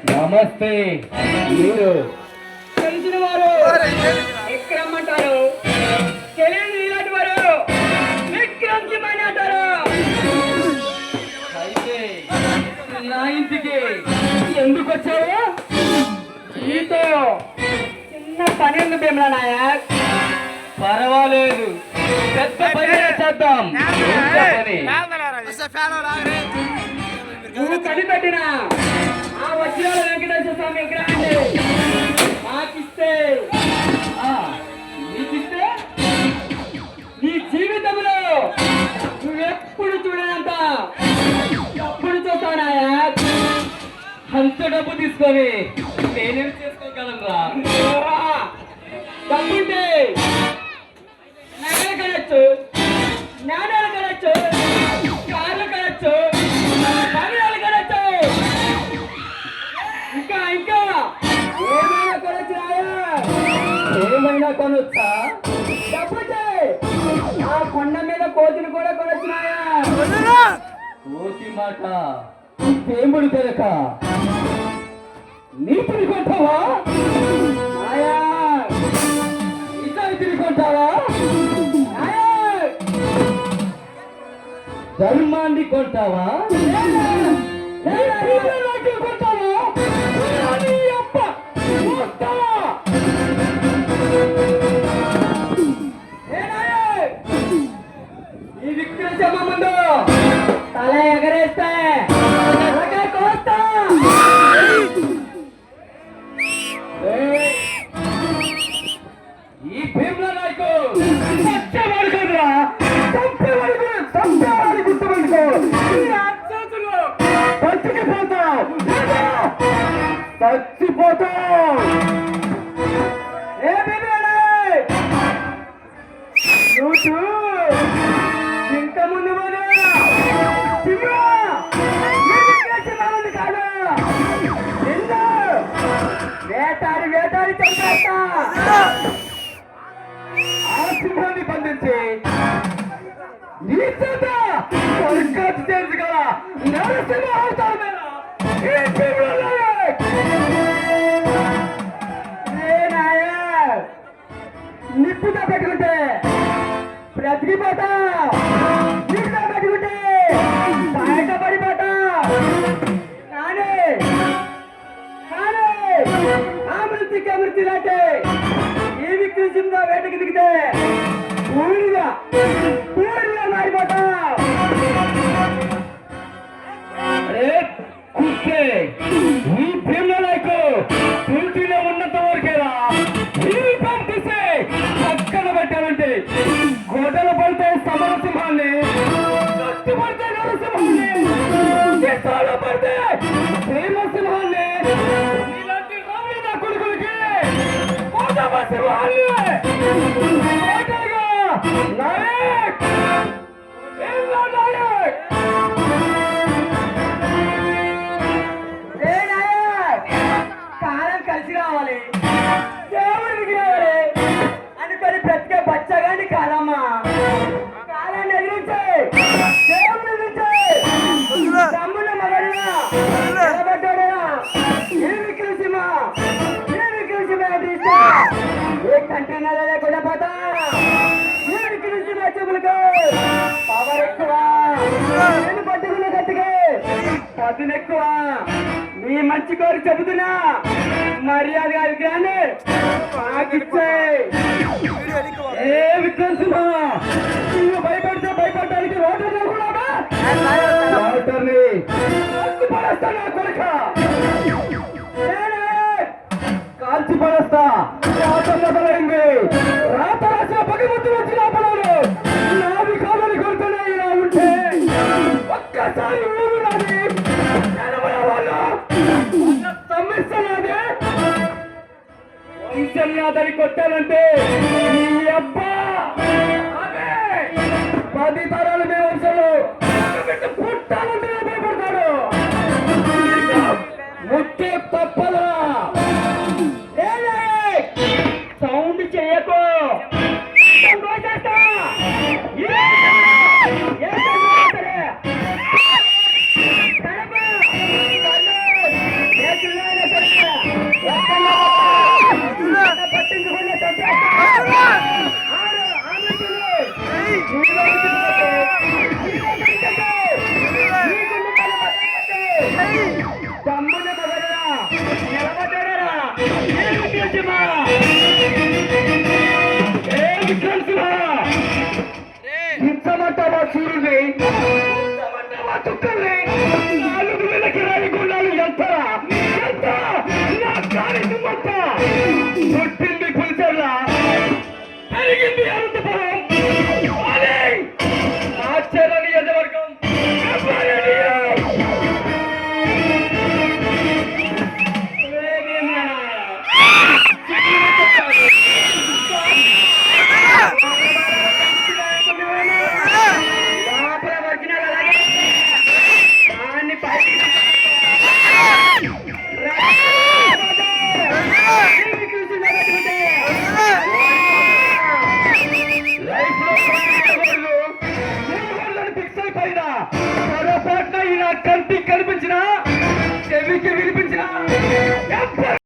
నమస్తే. మీరు తెలిసిన వారు ఎక్కడమ్మంటారు? తెలియని ఇలాంటి వారు విక్రమ్జీమని అంటారు. అయితే నా ఇంటికి ఎందుకు వచ్చావు? నీతో చిన్న పని ఉంది భీమలా నాయక్. పర్వాలేదు, పెద్ద పని చేద్దాం. నువ్వు కనిపెట్టిన ఆ వజ్రాల వెంకటేశ్వర స్వామి విగ్రహాన్ని నాకిస్తే నీకిస్తే నీ జీవితంలో నువ్వెప్పుడు చూడనంత ఎప్పుడు చూస్తానాయా? అంత డబ్బు తీసుకొని నేనేం చేసుకోగలరా? డబ్బుంటే నగలు కనొచ్చు, నాణాలు కనొచ్చు, కార్లు కనొచ్చు, బంగ్లాలు కనొచ్చు, ఇంకా ఇంకా ఏమైనా కొనొచ్చు. ఏమైనా కొనొచ్చా? డబ్బుంటే ఆ కొండ మీద కోతిని కూడా కొనొచ్చునాయా? కోతి మాట పేముడు తెరక నీతిని కొంటావా? ఆయా నిజాయితీని కొంటావా? ఆయా ధర్మాన్ని కొంటావా? ఈ విక్రమ ముందు తల ఎగరేస్తే అలాగే కోస్తా. ఈ భీమ్లా నాయకు చచ్చేవాడు కదరా, చంపేవాడి గుర్తుపెట్టుకో. చచ్చిపోతావు, చచ్చిపోతావు. ఏ నువ్వు ఇంకా ముందు కాదు, వేటాడి వేటాడి చంపేస్తా. ఆ సింహాన్ని బంధించి నీ చేత స్వర్గాన్ని చేర్చు కదా నరసింహ అవుతావు. నిప్పుతో పెట్టుకుంటే బ్రతికిపోతా, నీటితో పెట్టుకుంటే బయటపడిపోతా. కానీ కానీ అమృతికి అమృతి లాంటి ఈ విక్రసింహ వేటకి దిగితే పూరిగా మారిపోతా. కుస్తే ఈ భీమ్లా నాయకు పూర్తిలో ఉన్నంత వరకేలా నీరు పంపిస్తే పక్కన పెట్టాలంటే గొడవలు పడితే సమరసింహాన్ని, కత్తి పడితే నరసింహాన్ని, చేతాల పడితే ప్రేమసింహాన్ని, ఇలాంటి రౌడీ నా కొడుకులకి సింహాన్ని నాయక్ భీమ్లా నాయక్. కాలం కలిసి రావాలి, దేవుడికి రావాలి అనుకొని బ్రతికే బచ్చగాని కాదమ్మా. కాలాన్ని ఎదిరించే దేవుడిని ఎదిరించే తమ్ముడు మగడినా నిలబడ్డాడేనా ఏ విక్రసింహ ఎదిరిస్తే ఏ కంటైనర్ లేకుండా పోతా. ఏ విక్రసింహ చూపులకు పవర్ ఎక్కువ, నేను పట్టుకున్న గట్టిగా పదునెక్కువ. నీ మంచి కోరి చెబుతున్నా, మర్యాదగా విగ్రహాన్ని పాకిచ్చే. ఏ విక్రసింహ, నువ్వు భయపడితే భయపడడానికి రోడ్డు కూడా రోడ్డుని పడేస్తా నా కొడుక. పడేస్తా. రాత మొదలైంది. రాత రాసిన పగిముద్దు వచ్చి లోపలను నాది కాదని కొడుకునే ఇలా ఉంటే ఒక్కసారి ఊరు నాది ఎనభై వాళ్ళు సమస్య నాది వంశం నాదని కొట్టాలంటే ఈ అబ్బా అదే 10 తరాలు మీ వంశంలో పుట్టాలంటే భయపడతాడు. ముట్టే తప్పదా సౌండ్ చేయకు. ఇంతమంటావా సూర్యుని, ఇంతమంటావా చుక్కల్ని, 4,000 కిరాయి గుండాలు ఎంతరా ఎంత నా కాని తుమ్మంత పుట్టింది పులిచెర్ల పెరిగింది అనంతపురం ఆశ్చర్య నియోజకవర్గం కంటికి కనిపించిన